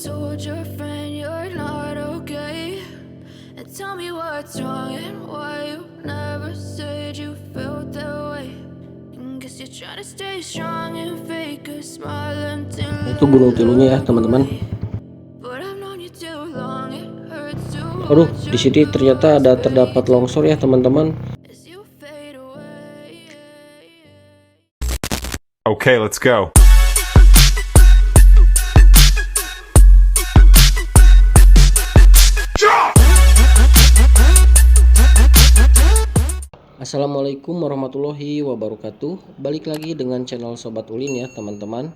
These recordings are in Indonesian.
told your friend you're not okay? And tell me what's wrong and why you never said you felt that way. And guess you're trying to stay strong and fake a smile until Itu gunung tilunya ya teman-teman. But I've known you too long, it hurts to Aduh, watch di your sini ternyata ada terdapat colors longsor ya teman-teman. as you fade away. Okay, let's go. Assalamualaikum warahmatullahi wabarakatuh. Balik lagi dengan channel Sobat Ulin ya teman-teman.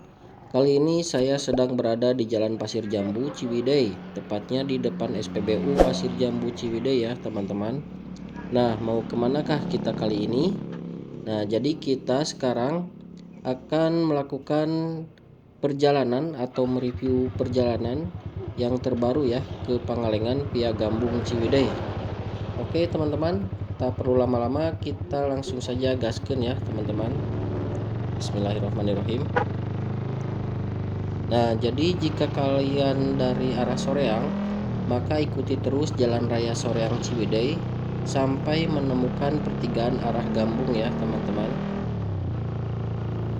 Kali ini saya sedang berada di Jalan Pasir Jambu Ciwidey, tepatnya di depan SPBU Pasir Jambu Ciwidey ya teman-teman. Nah, mau kemanakah kita kali ini? Nah, jadi kita sekarang akan melakukan perjalanan atau mereview perjalanan yang terbaru ya ke Pangalengan via Gambung Ciwidey. Oke teman-teman, tak perlu lama-lama, kita langsung saja gaskeun ya teman-teman. Bismillahirrahmanirrahim. Nah, jadi jika kalian dari arah Soreang, maka ikuti terus Jalan Raya Soreang Ciwidey sampai menemukan pertigaan arah Gambung ya teman-teman.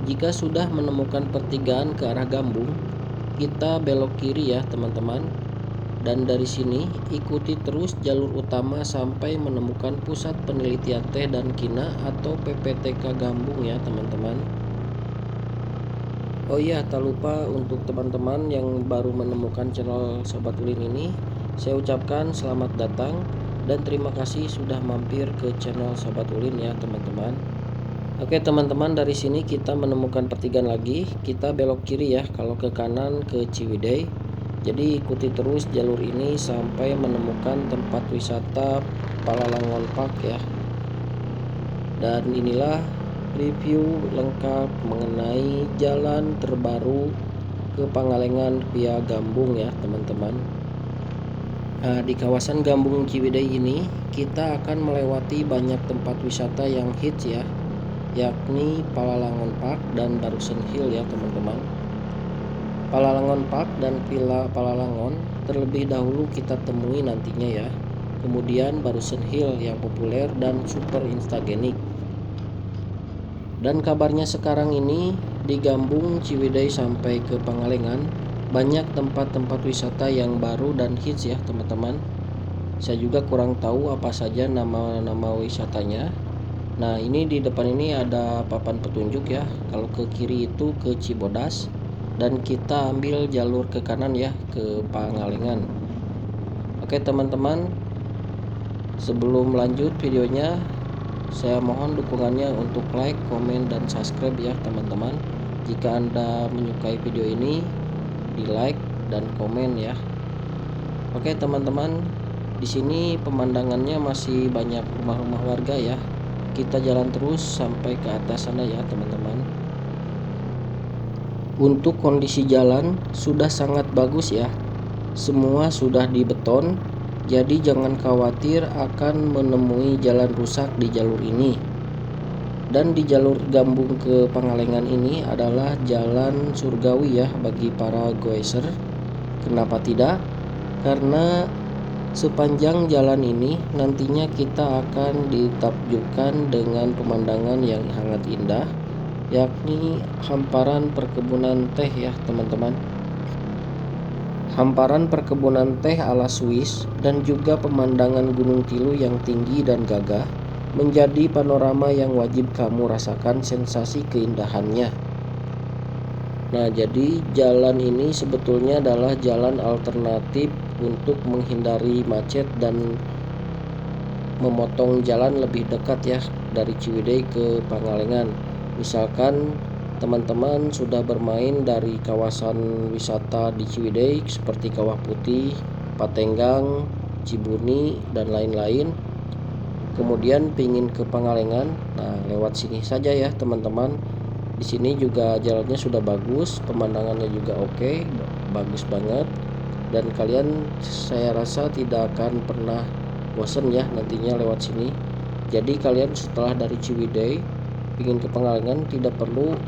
Jika sudah menemukan pertigaan ke arah Gambung, kita belok kiri ya teman-teman. Dan dari sini ikuti terus jalur utama sampai menemukan Pusat Penelitian Teh dan Kina atau PPTK Gambung ya teman-teman. Oh iya, tak lupa untuk teman-teman yang baru menemukan channel Sobat Ulin ini, saya ucapkan selamat datang dan terima kasih sudah mampir ke channel Sobat Ulin ya teman-teman. Oke teman-teman, dari sini kita menemukan pertigaan lagi, kita belok kiri ya kalau ke kanan ke Ciwidey. Jadi ikuti terus jalur ini sampai menemukan tempat wisata Palalangon Park ya. Dan inilah review lengkap mengenai jalan terbaru ke Pangalengan via Gambung ya teman-teman. Nah, di kawasan Gambung Ciwidey ini kita akan melewati banyak tempat wisata yang hits ya, yakni Palalangon Park dan Barusen Hill ya teman-teman. Palalangon Park dan Villa Palalangon terlebih dahulu kita temui nantinya ya. Kemudian Barusen Hill yang populer dan super instagenik. Dan kabarnya sekarang ini di Gambung Ciwidey sampai ke Pangalengan banyak tempat-tempat wisata yang baru dan hits ya teman-teman. Saya juga kurang tahu apa saja nama-nama wisatanya. Nah, ini di depan ini ada papan petunjuk ya. Kalau ke kiri itu ke Cibodas dan kita ambil jalur ke kanan ya ke Pangalengan. Oke teman-teman, sebelum lanjut videonya, saya mohon dukungannya untuk like, komen, dan subscribe ya teman-teman. Jika Anda menyukai video ini, di like dan komen ya. Oke teman-teman, di sini pemandangannya masih banyak rumah-rumah warga ya. Kita jalan terus sampai ke atas sana ya teman-teman. Untuk kondisi jalan sudah sangat bagus ya. Semua sudah dibeton, jadi jangan khawatir akan menemui jalan rusak di jalur ini. Dan di jalur Gambung ke Pangalengan ini adalah jalan surgawi ya bagi para goeser. Kenapa tidak? Karena sepanjang jalan ini nantinya kita akan ditakjubkan dengan pemandangan yang sangat indah, yakni hamparan perkebunan teh ya teman-teman. Hamparan perkebunan teh ala Swiss dan juga pemandangan Gunung Tilu yang tinggi dan gagah menjadi panorama yang wajib kamu rasakan sensasi keindahannya. Nah, jadi jalan ini sebetulnya adalah jalan alternatif untuk menghindari macet dan memotong jalan lebih dekat ya dari Ciwidey ke Pangalengan. Misalkan teman-teman sudah bermain dari kawasan wisata di Ciwidey seperti Kawah Putih, Patenggang, Cibuni, dan lain-lain, kemudian pingin ke Pangalengan, nah lewat sini saja ya teman-teman. Di sini juga jalannya sudah bagus, pemandangannya juga oke, bagus banget, dan kalian saya rasa tidak akan pernah bosan ya nantinya lewat sini. Jadi kalian setelah dari Ciwidey ingin ke Pangalengan tidak perlu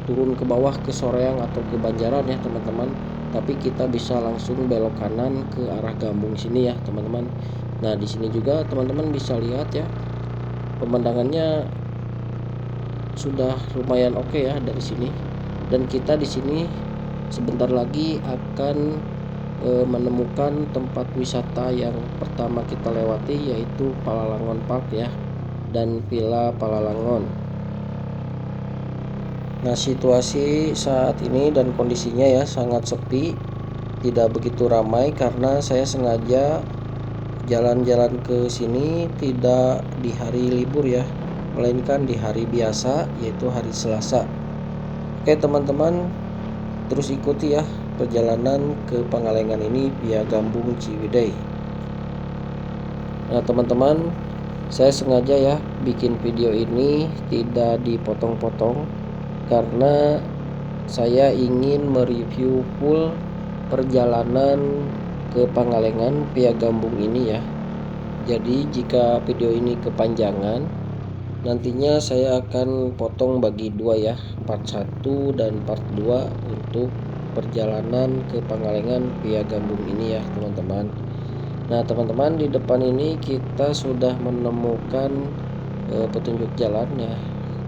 turun ke bawah ke Soreang atau ke Banjaran ya teman-teman, tapi kita bisa langsung belok kanan ke arah Gambung sini ya teman-teman. Nah di sini juga teman-teman bisa lihat ya, pemandangannya sudah lumayan oke ya dari sini. Dan kita di sini sebentar lagi akan menemukan tempat wisata yang pertama kita lewati, yaitu Palalangon Park ya, dan Villa Palalangon. Nah situasi saat ini dan kondisinya ya sangat sepi, tidak begitu ramai karena saya sengaja jalan-jalan ke sini tidak di hari libur ya, melainkan di hari biasa, yaitu hari Selasa. Oke teman-teman, terus ikuti ya perjalanan ke Pangalengan ini via Gambung Ciwidey. Nah teman-teman, saya sengaja ya bikin video ini tidak dipotong-potong karena saya ingin mereview full perjalanan ke Pangalengan via Gambung ini ya. Jadi jika video ini kepanjangan, nantinya saya akan potong bagi dua ya, part 1 dan part 2 untuk perjalanan ke Pangalengan via Gambung ini ya teman-teman. Nah teman-teman, di depan ini kita sudah menemukan petunjuk jalan ya.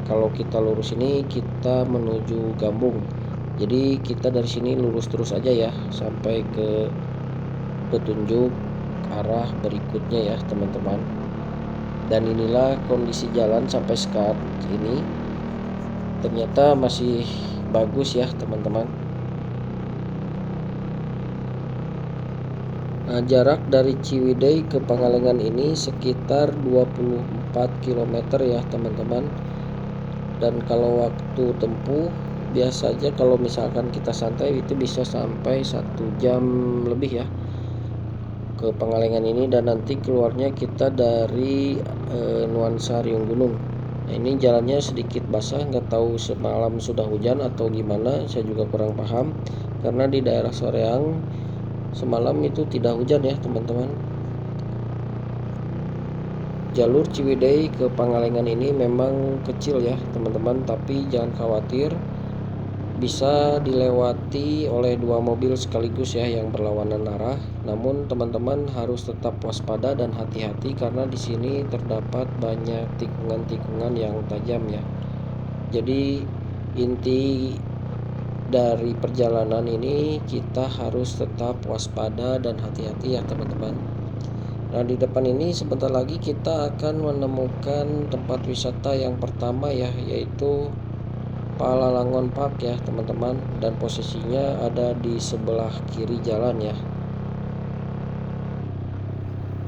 Kalau kita lurus ini kita menuju Gambung. Jadi kita dari sini lurus terus aja ya sampai ke petunjuk arah berikutnya ya teman-teman. Dan inilah kondisi jalan sampai saat ini, ternyata masih bagus ya teman-teman. Nah, jarak dari Ciwidey ke Pangalengan ini sekitar 24 km ya teman-teman. Dan kalau waktu tempuh biasa aja, kalau misalkan kita santai itu bisa sampai 1 jam lebih ya ke Pangalengan ini. Dan nanti keluarnya kita dari nuansa Riung Gunung. Nah ini jalannya sedikit basah, nggak tahu semalam sudah hujan atau gimana, saya juga kurang paham karena di daerah Soreang semalam itu tidak hujan ya teman-teman. Jalur Ciwidey ke Pangalengan ini memang kecil ya teman-teman, tapi jangan khawatir, bisa dilewati oleh 2 mobil sekaligus ya yang berlawanan arah. Namun teman-teman harus tetap waspada dan hati-hati karena di sini terdapat banyak tikungan-tikungan yang tajam ya. Jadi inti dari perjalanan ini kita harus tetap waspada dan hati-hati ya teman-teman. Nah di depan ini sebentar lagi kita akan menemukan tempat wisata yang pertama ya, yaitu Palalangon Park ya teman-teman, dan posisinya ada di sebelah kiri jalan ya.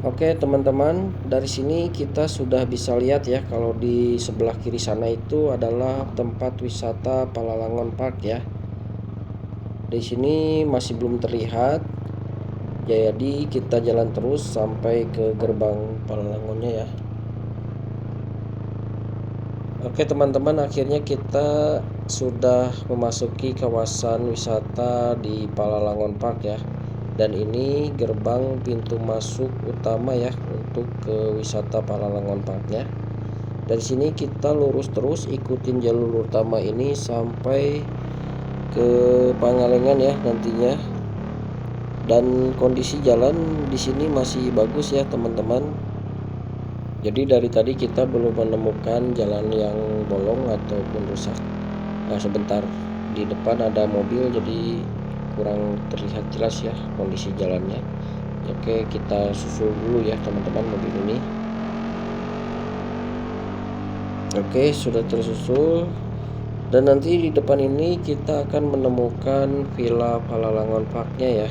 Oke teman-teman, dari sini kita sudah bisa lihat ya kalau di sebelah kiri sana itu adalah tempat wisata Palalangon Park ya. Di sini masih belum terlihat, jadi kita jalan terus sampai ke gerbang Palalangonnya ya. Oke teman-teman, akhirnya kita sudah memasuki kawasan wisata di Palalangon Park ya. Dan ini gerbang pintu masuk utama ya untuk ke wisata Palalangon Parknya. Dari sini kita lurus terus ikutin jalur utama ini sampai ke Pangalengan ya nantinya. Dan kondisi jalan di sini masih bagus ya teman-teman. Jadi dari tadi kita belum menemukan jalan yang bolong ataupun rusak. Nah sebentar di depan ada mobil jadi kurang terlihat jelas ya kondisi jalannya. Oke, kita susul dulu ya teman-teman mobil ini. Oke, sudah tersusul. Dan nanti di depan ini kita akan menemukan Villa Palalangon Parknya ya,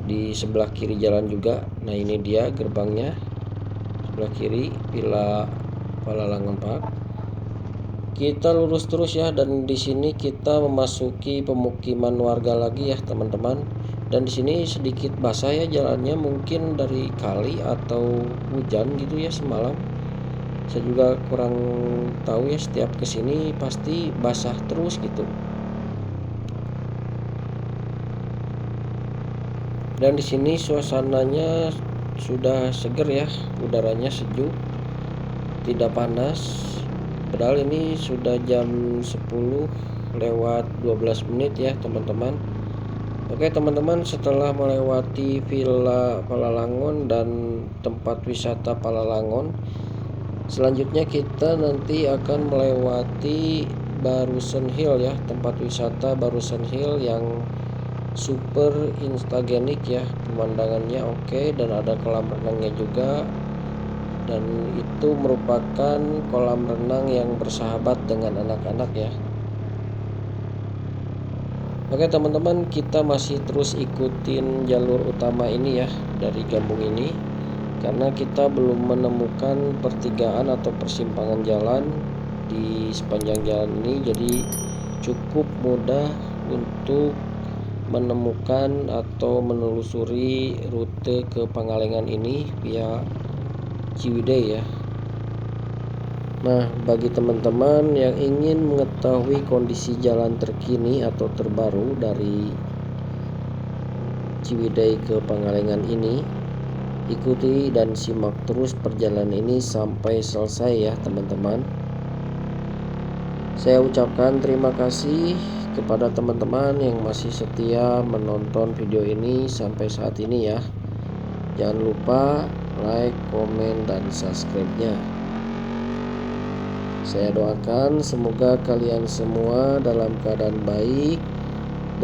di sebelah kiri jalan juga. Nah ini dia gerbangnya, sebelah kiri Villa Palalangon Park. Kita lurus terus ya, dan di sini kita memasuki pemukiman warga lagi ya teman-teman. Dan di sini sedikit basah ya jalannya, mungkin dari kali atau hujan gitu ya semalam. Saya juga kurang tahu ya, setiap kesini pasti basah terus gitu. Dan di sini suasananya sudah seger ya, udaranya sejuk, tidak panas. Padahal ini sudah jam 10 lewat 12 menit ya teman-teman. Oke teman-teman, setelah melewati Villa Palalangon dan tempat wisata Palalangon, selanjutnya kita nanti akan melewati Barusan Hill ya, tempat wisata Barusan Hill yang super instagenik ya, pemandangannya oke dan ada kolam renangnya juga, dan itu merupakan kolam renang yang bersahabat dengan anak-anak ya. Oke teman-teman, kita masih terus ikutin jalur utama ini ya, dari Gambung ini, karena kita belum menemukan pertigaan atau persimpangan jalan di sepanjang jalan ini, jadi cukup mudah untuk menemukan atau menelusuri rute ke Pangalengan ini via Ciwidey ya. Nah, bagi teman-teman yang ingin mengetahui kondisi jalan terkini atau terbaru dari Ciwidey ke Pangalengan ini, ikuti dan simak terus perjalanan ini sampai selesai ya teman-teman. Saya ucapkan terima kasih kepada teman-teman yang masih setia menonton video ini sampai saat ini ya. Jangan lupa like, komen, dan subscribe-nya. Saya doakan semoga kalian semua dalam keadaan baik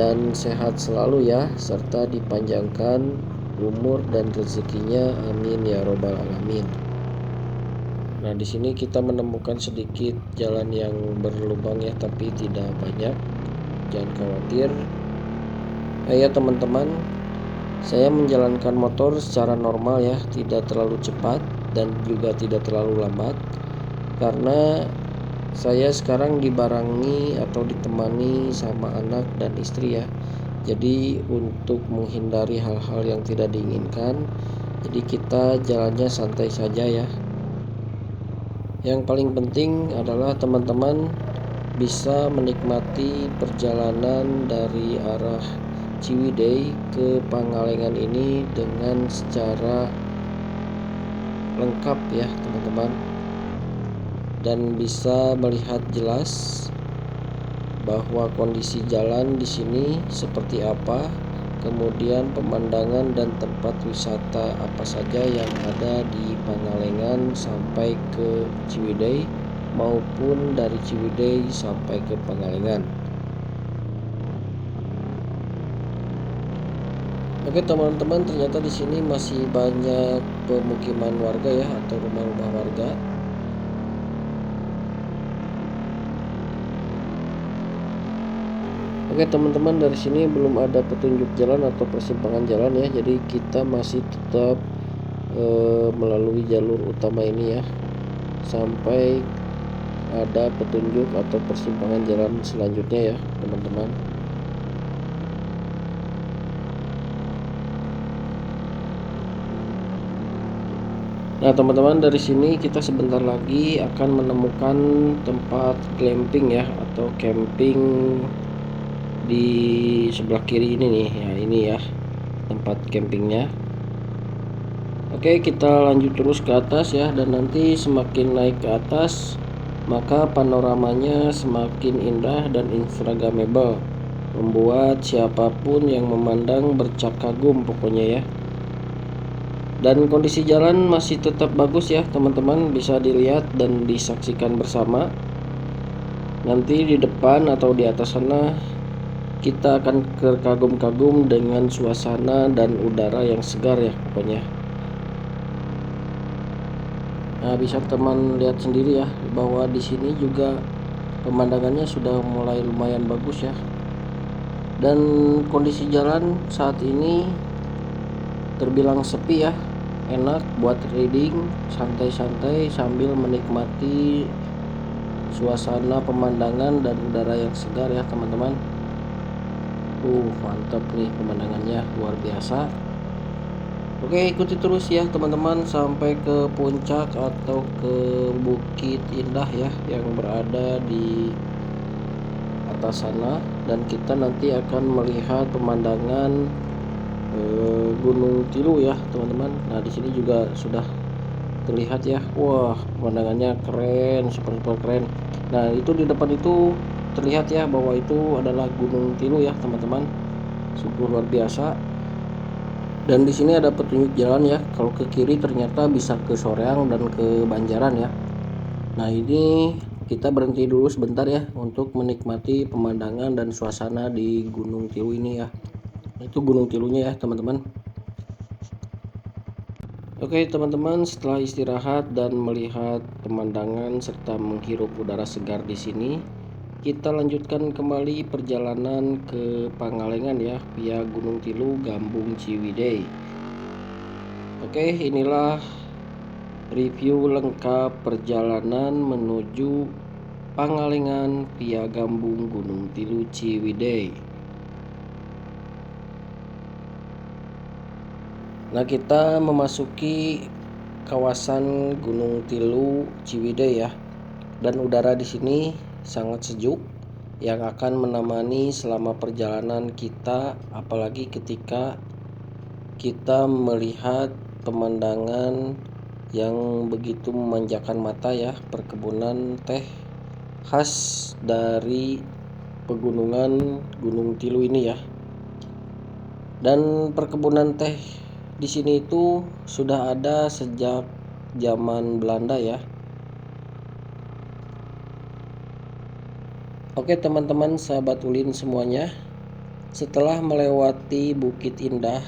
dan sehat selalu ya, serta dipanjangkan umur dan rezekinya, amin ya robbal alamin. Nah, di sini kita menemukan sedikit jalan yang berlubang ya, tapi tidak banyak. Jangan khawatir. Ya teman-teman, saya menjalankan motor secara normal ya, tidak terlalu cepat dan juga tidak terlalu lambat, karena saya sekarang dibarengi atau ditemani sama anak dan istri ya. Jadi untuk menghindari hal-hal yang tidak diinginkan, jadi kita jalannya santai saja ya. Yang paling penting adalah teman-teman bisa menikmati perjalanan dari arah Ciwidey ke Pangalengan ini dengan secara lengkap ya teman-teman, dan bisa melihat jelas bahwa kondisi jalan di sini seperti apa, kemudian pemandangan dan tempat wisata apa saja yang ada di Pangalengan sampai ke Ciwidey maupun dari Ciwidey sampai ke Pangalengan. Oke teman-teman, ternyata di sini masih banyak pemukiman warga ya, atau rumah-rumah warga. Oke teman-teman, dari sini belum ada petunjuk jalan atau persimpangan jalan ya, jadi kita masih tetap melalui jalur utama ini ya, sampai ada petunjuk atau persimpangan jalan selanjutnya ya teman-teman. Nah teman-teman, dari sini kita sebentar lagi akan menemukan tempat glamping ya, atau camping di sebelah kiri ini nih ya, ini ya tempat campingnya. Oke, kita lanjut terus ke atas ya, dan nanti semakin naik ke atas maka panoramanya semakin indah dan instagramable, membuat siapapun yang memandang bercak kagum pokoknya ya. Dan kondisi jalan masih tetap bagus ya teman-teman, bisa dilihat dan disaksikan bersama. Nanti di depan atau di atas sana kita akan terkagum-kagum dengan suasana dan udara yang segar ya pokoknya. Nah, bisa teman lihat sendiri ya bahwa di sini juga pemandangannya sudah mulai lumayan bagus ya. Dan kondisi jalan saat ini terbilang sepi ya, enak buat riding santai-santai sambil menikmati suasana pemandangan dan udara yang segar ya teman-teman. Mantap nih pemandangannya, luar biasa. Oke, ikuti terus ya teman-teman sampai ke puncak atau ke Bukit Indah ya yang berada di atas sana, dan kita nanti akan melihat pemandangan Gunung Tilu ya teman-teman. Nah, di sini juga sudah terlihat ya. Wah, pemandangannya keren, super keren. Nah, itu di depan itu terlihat ya bahwa itu adalah Gunung Tilu ya teman-teman. sungguh luar biasa. Dan di sini ada petunjuk jalan ya. Kalau ke kiri ternyata bisa ke Soreang dan ke Banjaran ya. Nah, ini kita berhenti dulu sebentar ya untuk menikmati pemandangan dan suasana di Gunung Tilu ini ya. Itu Gunung Tilunya ya, teman-teman. Oke, teman-teman, setelah istirahat dan melihat pemandangan serta menghirup udara segar di sini, kita lanjutkan kembali perjalanan ke Pangalengan ya, via Gunung Tilu, Gambung, Ciwidey. Oke, inilah review lengkap perjalanan menuju Pangalengan via Gambung, Gunung Tilu, Ciwidey. Nah, kita memasuki kawasan Gunung Tilu, Ciwidey ya. Dan udara di sini sangat sejuk yang akan menemani selama perjalanan kita, apalagi ketika kita melihat pemandangan yang begitu memanjakan mata ya, perkebunan teh khas dari pegunungan Gunung Tilu ini ya. Dan perkebunan teh di sini itu sudah ada sejak zaman Belanda ya. Oke teman-teman, sahabat ulin semuanya, setelah melewati Bukit Indah,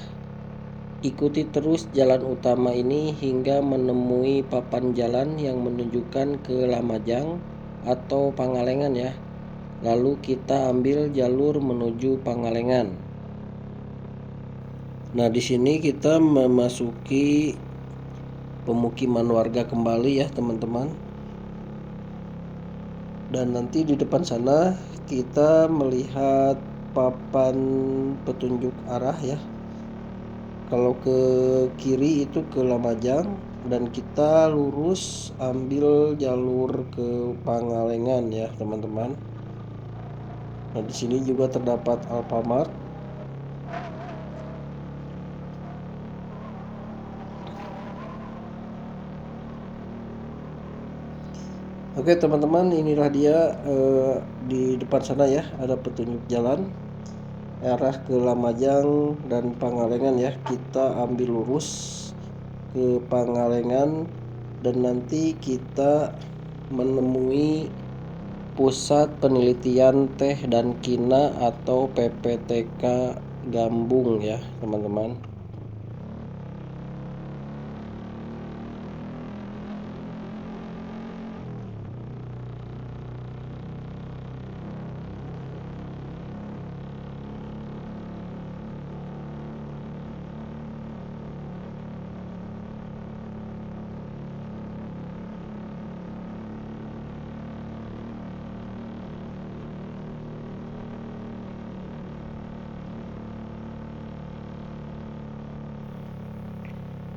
ikuti terus jalan utama ini hingga menemui papan jalan yang menunjukkan ke Lamajang atau Pangalengan ya. Lalu kita ambil jalur menuju Pangalengan. Nah, di sini kita memasuki pemukiman warga kembali ya, teman-teman. Dan nanti di depan sana kita melihat papan petunjuk arah ya. Kalau ke kiri itu ke Lamajang dan kita lurus ambil jalur ke Pangalengan ya, teman-teman. Nah, di sini juga terdapat Alfamart. Oke teman-teman, inilah dia di depan sana ya, ada petunjuk jalan arah ke Lamajang dan Pangalengan ya. Kita ambil lurus ke Pangalengan dan nanti kita menemui Pusat Penelitian Teh dan Kina atau PPTK Gambung ya, teman-teman.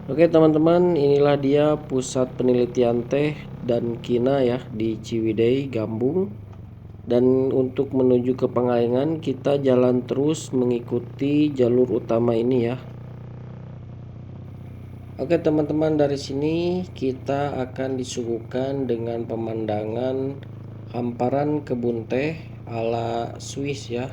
Oke teman-teman, inilah dia Pusat Penelitian Teh dan Kina ya di Ciwidey, Gambung. Dan untuk menuju ke Pangalengan kita jalan terus mengikuti jalur utama ini ya. Oke teman-teman, dari sini kita akan disuguhkan dengan pemandangan hamparan kebun teh ala Swiss ya.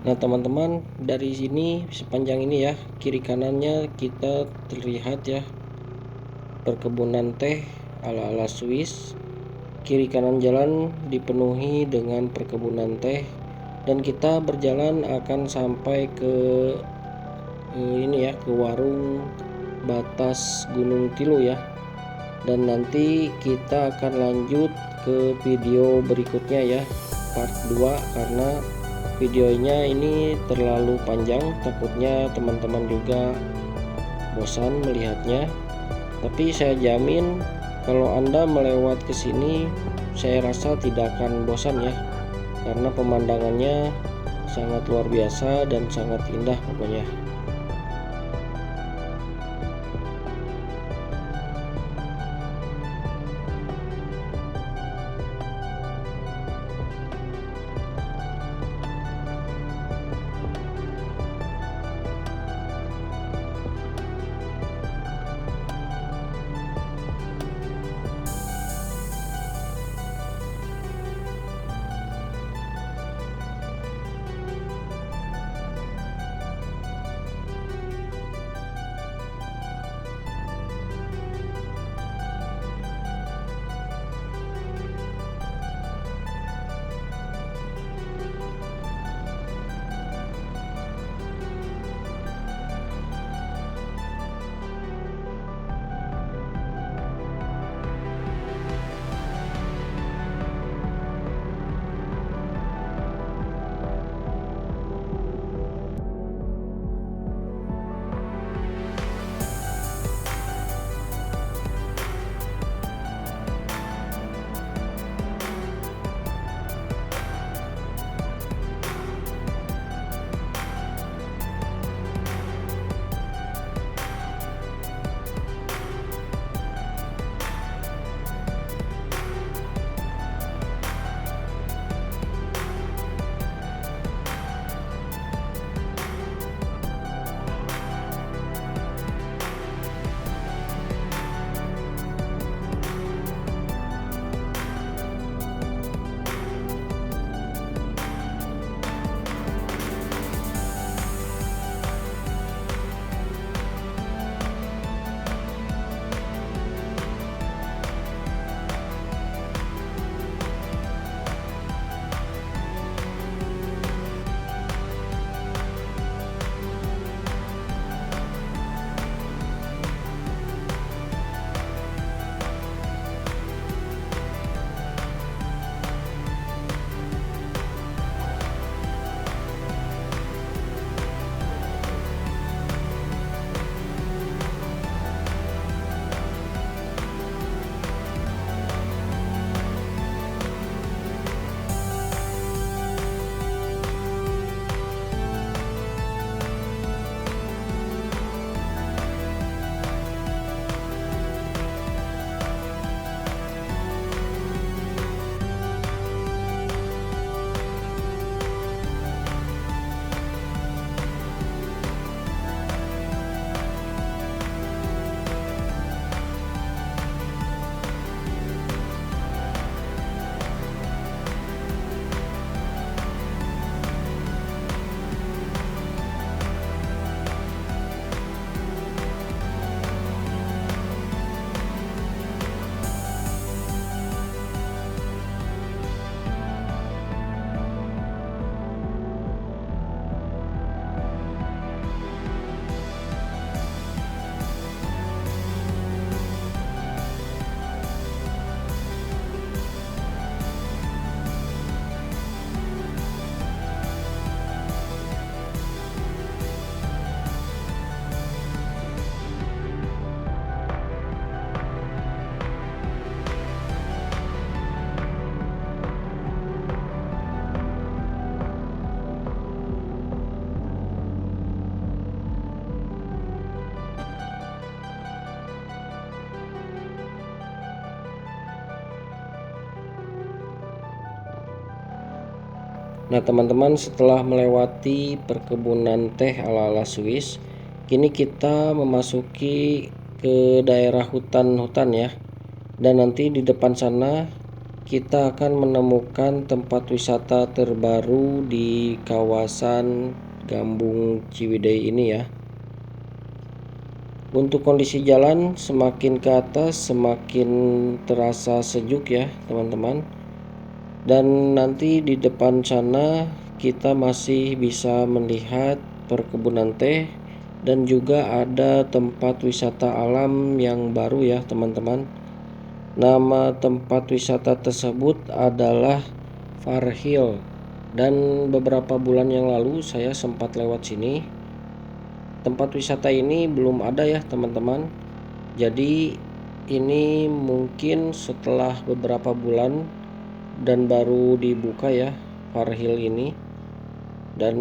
Nah teman-teman, dari sini sepanjang ini ya, kiri kanannya kita terlihat ya perkebunan teh ala-ala Swiss. Kiri kanan jalan dipenuhi dengan perkebunan teh, dan kita berjalan akan sampai ke ini ya, ke warung batas Gunung Tilu ya. Dan nanti kita akan lanjut ke video berikutnya ya, part 2, karena videonya ini terlalu panjang, takutnya teman-teman juga bosan melihatnya. Tapi saya jamin kalau Anda melewat ke sini, saya rasa tidak akan bosan ya, karena pemandangannya sangat luar biasa dan sangat indah pokoknya. Nah teman-teman, setelah melewati perkebunan teh ala-ala Swiss, kini kita memasuki ke daerah hutan-hutan ya. Dan nanti di depan sana kita akan menemukan tempat wisata terbaru di kawasan Gambung Ciwidey ini ya. Untuk kondisi jalan semakin ke atas semakin terasa sejuk ya teman-teman. Dan nanti di depan sana kita masih bisa melihat perkebunan teh dan juga ada tempat wisata alam yang baru ya teman-teman. Nama tempat wisata tersebut adalah Far Hill, dan beberapa bulan yang lalu saya sempat lewat sini. Tempat wisata ini belum ada ya teman-teman. Jadi ini mungkin setelah beberapa bulan dan baru dibuka ya Far Hill ini. Dan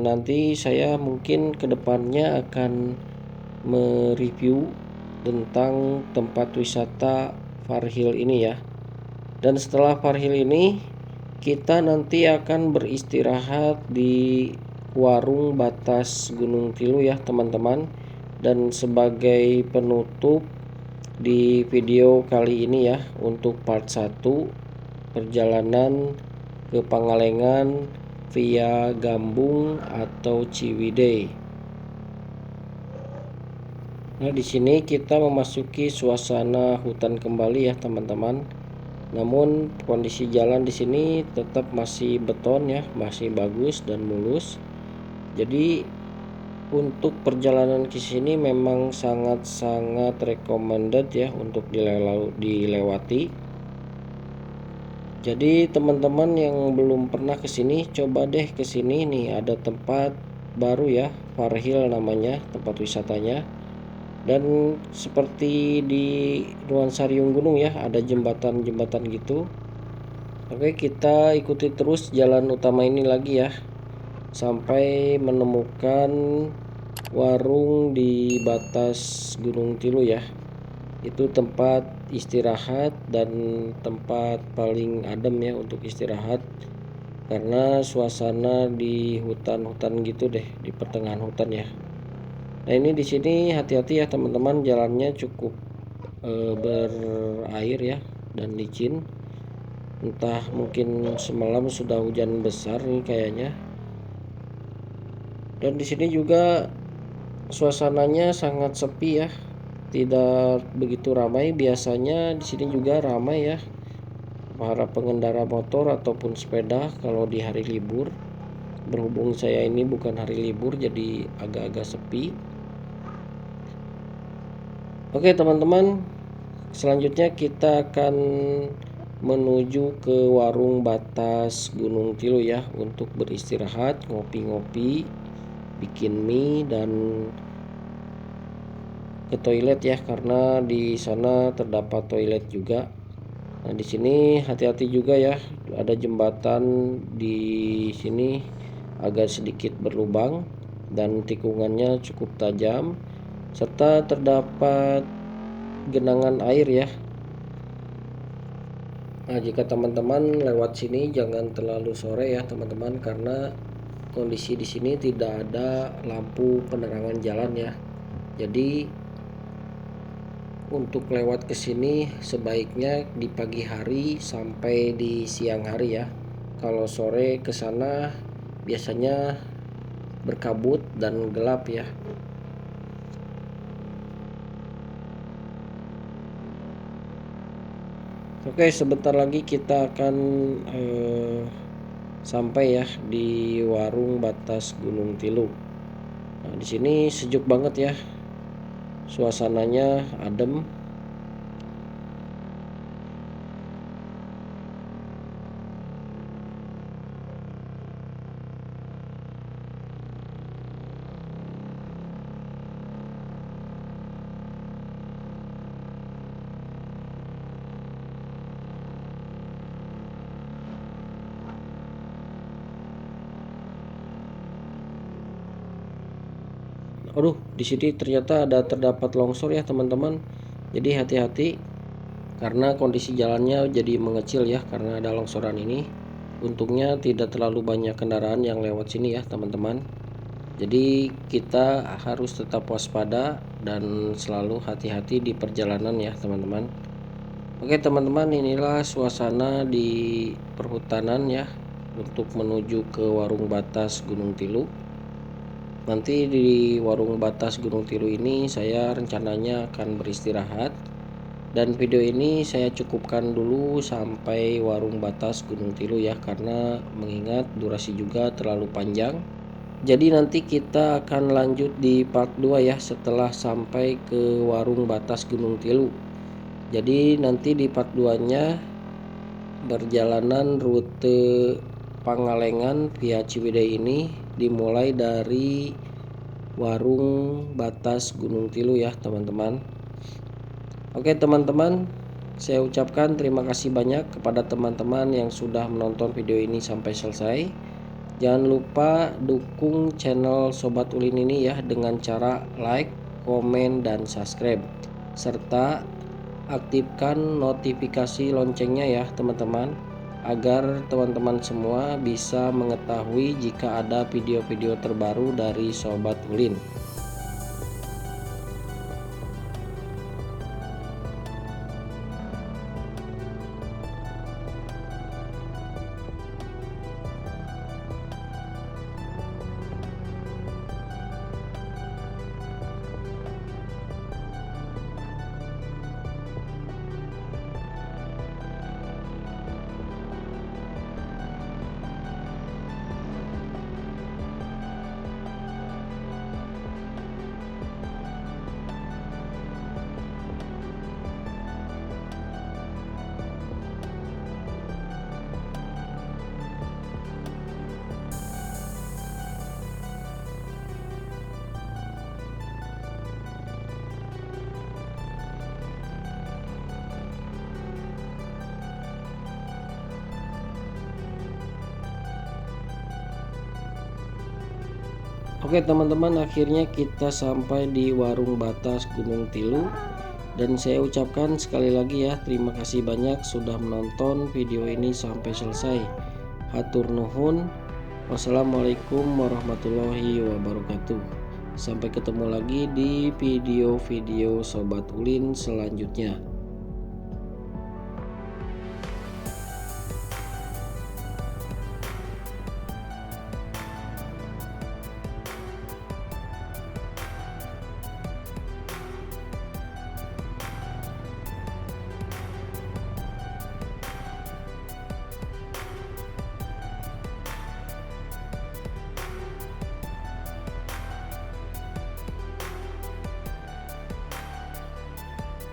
nanti saya mungkin kedepannya akan mereview tentang tempat wisata Far Hill ini ya. Dan setelah Far Hill ini kita nanti akan beristirahat di warung batas Gunung Tilu ya teman-teman. Dan sebagai penutup di video kali ini ya, untuk part 1 perjalanan ke Pangalengan via Gambung atau Ciwidey. Nah, di sini kita memasuki suasana hutan kembali ya teman-teman. Namun kondisi jalan di sini tetap masih beton ya, masih bagus dan mulus. Jadi untuk perjalanan ke sini memang sangat-sangat recommended ya untuk dilewati. Jadi teman-teman yang belum pernah ke sini, coba deh ke sini nih, ada tempat baru ya, Far Hill namanya tempat wisatanya. Dan seperti di nuansa Riung Gunung ya, ada jembatan-jembatan gitu. Oke, kita ikuti terus jalan utama ini lagi ya, sampai menemukan warung di batas Gunung Tilu ya. Itu tempat istirahat dan tempat paling adem ya untuk istirahat, karena suasana di hutan-hutan gitu deh, di pertengahan hutan ya. Nah, ini di sini hati-hati ya teman-teman, jalannya cukup berair ya dan licin. Entah mungkin semalam sudah hujan besar nih kayaknya. Dan di sini juga suasananya sangat sepi ya, tidak begitu ramai. Biasanya di sini juga ramai ya para pengendara motor ataupun sepeda kalau di hari libur. Berhubung saya ini bukan hari libur, jadi agak-agak sepi. Oke teman-teman, selanjutnya kita akan menuju ke warung batas Gunung Tilu ya, untuk beristirahat, ngopi-ngopi, bikin mie, dan ke toilet ya, karena di sana terdapat toilet juga. Nah, di sini hati-hati juga ya, ada jembatan di sini agak sedikit berlubang dan tikungannya cukup tajam, serta terdapat genangan air ya. Nah, jika teman-teman lewat sini jangan terlalu sore ya teman-teman, karena kondisi di sini tidak ada lampu penerangan jalan ya. Jadi untuk lewat ke sini sebaiknya di pagi hari sampai di siang hari ya. Kalau sore ke sana biasanya berkabut dan gelap ya. Oke, sebentar lagi kita akan sampai ya di warung batas Gunung Tilu. Nah, di sini sejuk banget ya, suasananya adem. Aduh, di sini ternyata terdapat longsor ya teman-teman. Jadi hati-hati karena kondisi jalannya jadi mengecil ya karena ada longsoran ini. Untungnya tidak terlalu banyak kendaraan yang lewat sini ya teman-teman. Jadi kita harus tetap waspada dan selalu hati-hati di perjalanan ya teman-teman. Oke teman-teman, inilah suasana di perhutanan ya, untuk menuju ke warung batas Gunung Tilu. Nanti di warung batas Gunung Tilu ini saya rencananya akan beristirahat, dan video ini saya cukupkan dulu sampai warung batas Gunung Tilu ya, karena mengingat durasi juga terlalu panjang. Jadi nanti kita akan lanjut di part 2 ya, setelah sampai ke warung batas Gunung Tilu. Jadi nanti di part 2-nya perjalanan rute Pangalengan via Ciwidey ini dimulai dari warung batas Gunung Tilu ya teman-teman. Oke teman-teman, saya ucapkan terima kasih banyak kepada teman-teman yang sudah menonton video ini sampai selesai. Jangan lupa dukung channel Sobat Ulin ini ya dengan cara like, komen, dan subscribe, serta aktifkan notifikasi loncengnya ya teman-teman, agar teman-teman semua bisa mengetahui jika ada video-video terbaru dari Sobat Ulin. Oke teman-teman, akhirnya kita sampai di warung batas Gunung Tilu, dan saya ucapkan sekali lagi ya, terima kasih banyak sudah menonton video ini sampai selesai. Hatur nuhun. Wassalamualaikum warahmatullahi wabarakatuh. Sampai ketemu lagi di video-video Sobat Ulin selanjutnya.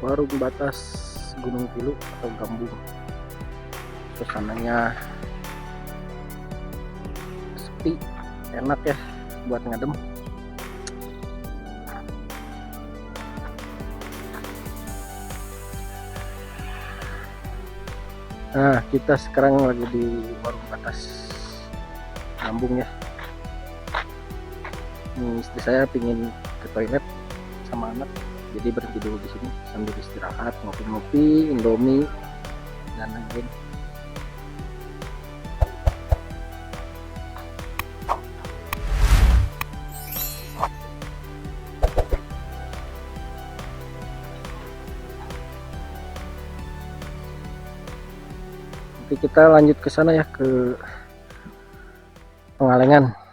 Warung batas Gunung Tilu atau Gambung, suasananya sepi, enak ya buat ngadem. Nah, kita sekarang lagi di warung batas Gambung ya. Ini istri saya pingin ke toilet sama anak, jadi berhenti dulu di sini sambil istirahat, ngopi-ngopi, Indomie, dan lain-lain. Oke, kita lanjut ke sana ya, ke Pangalengan.